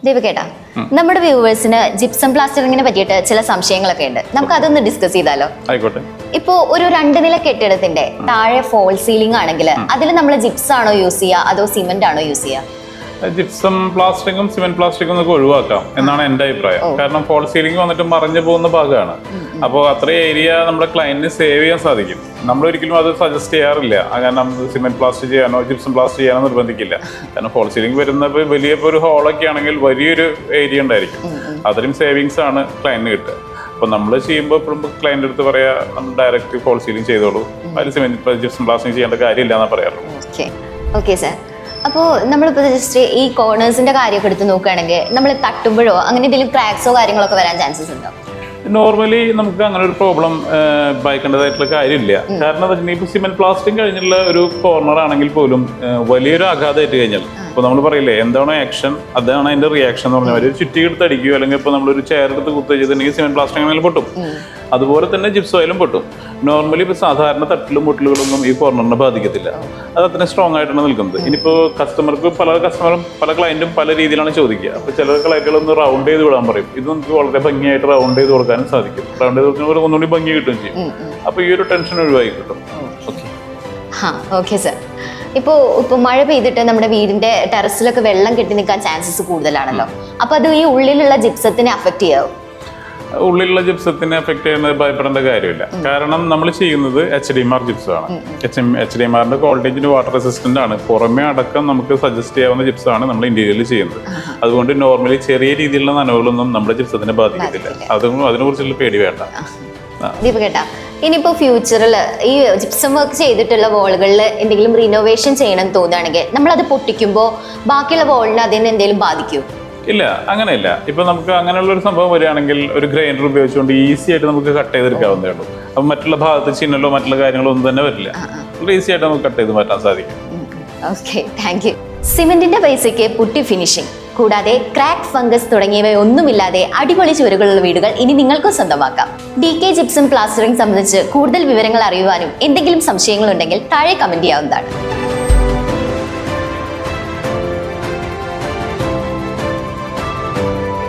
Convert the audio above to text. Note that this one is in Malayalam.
ദീപകേട്ടാ, നമ്മുടെ വ്യൂവേഴ്സിന് ജിപ്സം പ്ലാസ്റ്ററിങ്ങിനെ പറ്റിയിട്ട് ചില സംശയങ്ങളൊക്കെ ഉണ്ട്. നമുക്ക് അതൊന്ന് ഡിസ്കസ് ചെയ്താലോ? ആയിക്കോട്ടെ. ഇപ്പോ ഒരു 2 നില കെട്ടിടത്തിന്റെ താഴെ ഫോൾ സീലിംഗ് ആണെങ്കിൽ അതിൽ നമ്മൾ ജിപ്സ് ആണോ യൂസ് ചെയ്യുക അതോ സിമെന്റ് ആണോ യൂസ് ചെയ്യുക? ജിപ്സം പ്ലാസ്റ്ററിങ്ങും സിമെന്റ് പ്ലാസ്റ്റിക്കും ഒക്കെ ഒഴിവാക്കാം എന്നാണ് എൻ്റെ അഭിപ്രായം. കാരണം ഫോൾ സീലിംഗ് വന്നിട്ട് മറിഞ്ഞു പോകുന്ന ഭാഗമാണ്. അപ്പോൾ അത്രയും ഏരിയ നമ്മുടെ ക്ലയന്റിന് സേവ് ചെയ്യാൻ സാധിക്കും. നമ്മളൊരിക്കലും അത് സജസ്റ്റ് ചെയ്യാറില്ല. കാരണം സിമെന്റ് പ്ലാസ്റ്റർ ചെയ്യാനോ ജിപ്സം പ്ലാസ്റ്റർ ചെയ്യാനോ നിർബന്ധിക്കില്ല. കാരണം ഫോൾ സീലിംഗ് വരുന്ന വലിയ ഒരു ഹോളൊക്കെ ആണെങ്കിൽ വലിയൊരു ഏരിയ ഉണ്ടായിരിക്കും. അത്രയും സേവിങ്സ് ആണ് ക്ലയന്റിന് കിട്ടുക. അപ്പോൾ നമ്മൾ ചെയ്യുമ്പോൾ ഇപ്പോഴും ക്ലയന്റ് അടുത്ത് പറയാ നമ്മൾ ഡയറക്റ്റ് ഫോൾ സീലിംഗ് ചെയ്തോളൂ, അതിൽ സിമെന്റ് ജിപ്സം പ്ലാസ്റ്ററിംഗ് ചെയ്യേണ്ട കാര്യമില്ല എന്നാണ് പറയാറുള്ളത്. Okay sir. അപ്പോൾ നമ്മളിപ്പോൾ ജസ്റ്റ് ഈ കോർണേഴ്സിന്റെ കാര്യമൊക്കെ എടുത്ത് നോക്കുകയാണെങ്കിൽ നമ്മൾ തട്ടുമ്പോഴോ അങ്ങനെ എന്തെങ്കിലും ക്രാക്സോ കാര്യങ്ങളൊക്കെ വരാൻ ചാൻസസ് ഉണ്ടോ? നോർമലി നമുക്ക് അങ്ങനെ ഒരു പ്രോബ്ലം ഭയക്കേണ്ടതായിട്ടുള്ള കാര്യമില്ല. കാരണം എന്താ വെച്ചാൽ ഇപ്പോൾ സിമെന്റ് പ്ലാസ്റ്റിക് കഴിഞ്ഞുള്ള ഒരു കോർണർ ആണെങ്കിൽ പോലും വലിയൊരു ആഘാതമായിട്ട് കഴിഞ്ഞാൽ ഇപ്പോൾ നമ്മൾ പറയില്ലേ എന്താണോ ആക്ഷൻ അതാണ് അതിന്റെ റിയാക്ഷൻ എന്ന് പറഞ്ഞാൽ ഒരു ചുറ്റി എടുത്ത് അടിക്കുകയോ അല്ലെങ്കിൽ ഇപ്പോൾ നമ്മളൊരു ചെയർ എടുത്ത് കുത്തുകയോ ചെയ്തിട്ടുണ്ടെങ്കിൽ സിമെന്റ് പ്ലാസ്റ്റിക് ആണെങ്കിലും പൊട്ടും. അതുപോലെ തന്നെ ജിപ്സ് ഓയിലും പൊട്ടും. നോർമലി ഇപ്പോൾ സാധാരണ തട്ടിലും മുട്ടലുകളൊന്നും ഈ കോർണറിനെ ബാധിക്കത്തില്ല. അത് അത്രയും സ്ട്രോങ് ആയിട്ടാണ് നിൽക്കുന്നത്. ഇനിയിപ്പോൾ കസ്റ്റമർക്ക് പല ക്ലയന്റും പല രീതിയിലാണ് ചോദിക്കുക. അപ്പോൾ ചില ക്ലയന്റുകളൊന്ന് റൗണ്ട് ചെയ്ത് വിടാൻ പറയും. ഇത് നമുക്ക് വളരെ ഭംഗിയായിട്ട് റൗണ്ട് ചെയ്ത് കൊടുക്കാനും സാധിക്കും. റൗണ്ട് ചെയ്ത് കൊടുക്കുമ്പോൾ ഒന്നുകൂടി ഭംഗി കിട്ടുകയും ചെയ്യും. അപ്പോൾ ഈ ഒരു ടെൻഷൻ ഒഴിവാക്കി കിട്ടും. Okay sir. ഇപ്പോൾ മഴ പെയ്തിട്ട് നമ്മുടെ വീടിന്റെ ടെറസിലൊക്കെ വെള്ളം കെട്ടി നിൽക്കാൻ ചാൻസസ് കൂടുതലാണല്ലോ. അപ്പോൾ അത് ഈ ഉള്ളിലുള്ള ജിപ്സത്തിനെ അഫക്റ്റ് ചെയ്യാവും? ഉള്ളിലുള്ള ജിപ്സത്തിനെ അഫക്ട് ചെയ്യുന്നത് ഭയപ്പെടേണ്ട കാര്യമില്ല. കാരണം നമ്മൾ ചെയ്യുന്നത് HDMR ജിപ്സാണ്. HDMRന്റെ ക്വാളിറ്റി വാട്ടർ റെസിസ്റ്റന്റ് ആണ്. പുറമേ അടക്കം നമുക്ക് സജസ്റ്റ് ചെയ്യാവുന്ന ജിപ്സാണ് നമ്മൾ ഇന്റീരിയറിൽ ചെയ്യുന്നത്. അതുകൊണ്ട് നോർമലി ചെറിയ രീതിയിലുള്ള നനവുകളൊന്നും നമ്മുടെ ജിപ്സത്തിനെ ബാധിക്കത്തില്ല. അതിനെ കുറിച്ചുള്ള പേടി വേണ്ട. ദീപകേട്ടാ, ഇനിയിപ്പോൾ ഫ്യൂച്ചറിൽ ഈ ജിപ്സം വർക്ക് ചെയ്തിട്ടുള്ള വോളുകളിൽ എന്തെങ്കിലും റിനോവേഷൻ ചെയ്യണം എന്ന് തോന്നുകയാണെങ്കിൽ നമ്മളത് പൊട്ടിക്കുമ്പോൾ ബാക്കിയുള്ള വോളിനെ അതിന് എന്തെങ്കിലും ബാധിക്കുമോ? ഇല്ല, അങ്ങനെയില്ല. ഇപ്പൊ നമുക്ക് അങ്ങനെയുള്ള ഒരു സംഭവം വരികയാണെങ്കിൽ ഒരു ഗ്രൈൻഡർ ഉപയോഗിച്ചുകൊണ്ട് ഈസി ആയിട്ട് നമുക്ക് കട്ട് ചെയ്തെടുക്കാവുന്നതേ ഉള്ളൂ. അപ്പൊ മറ്റുള്ള ഭാഗത്ത് ചിഹ്നലോ മറ്റുള്ള കാര്യങ്ങളോ ഒന്നും തന്നെ വരില്ല. ഈസി ആയിട്ട് നമുക്ക് കട്ട് ചെയ്ത് മാറ്റാൻ സാധിക്കും. Okay, thank you. സിമെന്റിന്റെ പൈസയ്ക്ക് പുട്ടി ഫിനിഷിംഗ് കൂടാതെ ക്രാക്ക്, ഫംഗസ് തുടങ്ങിയവയൊന്നുമില്ലാതെ അടിപൊളി ചുവരുകളുള്ള വീടുകൾ ഇനി നിങ്ങൾക്കും സ്വന്തമാക്കാം. DK ജിപ്സം പ്ലാസ്റ്ററിംഗ് സംബന്ധിച്ച് കൂടുതൽ വിവരങ്ങൾ അറിയുവാനും എന്തെങ്കിലും സംശയങ്ങളുണ്ടെങ്കിൽ താഴെ കമന്റ് ചെയ്യാവുന്നതാണ്.